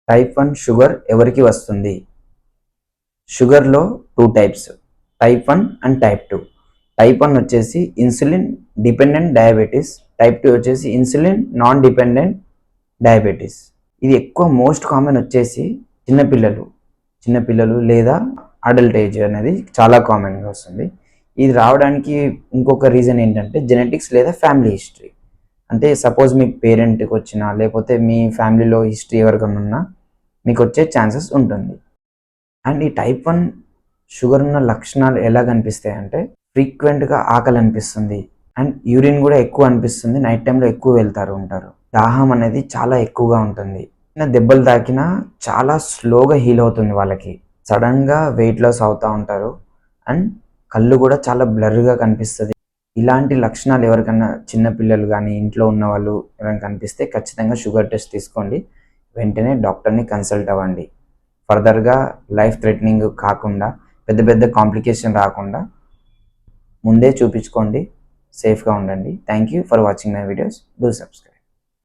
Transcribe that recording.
Type 1 sugar ఎవరికి వస్తుంది? షుగర్లో 2 types, type 1 and type 2. Type 1 వచ్చేసి ఇన్సులిన్ డిపెండెంట్ డయాబెటీస్, టైప్ 2 వచ్చేసి ఇన్సులిన్ నాన్ డిపెండెంట్ డయాబెటీస్. ఇది ఎక్కువ మోస్ట్ కామన్ వచ్చేసి చిన్నపిల్లలు లేదా అడల్ట్ ఏజ్ అనేది చాలా కామన్గా వస్తుంది. ఇది రావడానికి ఇంకొక రీజన్ ఏంటంటే జెనెటిక్స్ లేదా ఫ్యామిలీ హిస్టరీ. అంటే సపోజ్ మీ పేరెంట్కి వచ్చినా లేకపోతే మీ ఫ్యామిలీలో హిస్టరీ ఎవరికైనా ఉన్నా మీకు వచ్చే ఛాన్సెస్ ఉంటుంది. అండ్ ఈ టైప్ 1 షుగర్ ఉన్న లక్షణాలు ఎలా కనిపిస్తాయి అంటే ఫ్రీక్వెంట్గా ఆకలి అనిపిస్తుంది, అండ్ యూరిన్ కూడా ఎక్కువ అనిపిస్తుంది, నైట్ టైంలో ఎక్కువ ఉంటారు. దాహం అనేది చాలా ఎక్కువగా ఉంటుంది. చిన్న దెబ్బలు తాకినా చాలా స్లోగా హీల్ అవుతుంది వాళ్ళకి. సడన్గా వెయిట్ లాస్ అవుతూ ఉంటారు, అండ్ కళ్ళు కూడా చాలా బ్లర్గా కనిపిస్తుంది. ఇలాంటి లక్షణాలు ఎవరికైనా చిన్నపిల్లలు కానీ ఇంట్లో ఉన్న వాళ్ళు ఎవరైనా కనిపిస్తే ఖచ్చితంగా షుగర్ టెస్ట్ తీసుకోండి. వెంటనే డాక్టర్ని కన్సల్ట్ అవ్వండి. ఫర్దర్గా లైఫ్ థ్రెటనింగ్ కాకుండా పెద్ద కాంప్లికేషన్ రాకుండా ముందే చూపించుకోండి. సేఫ్గా ఉండండి. Thank you for watching my videos. Do subscribe.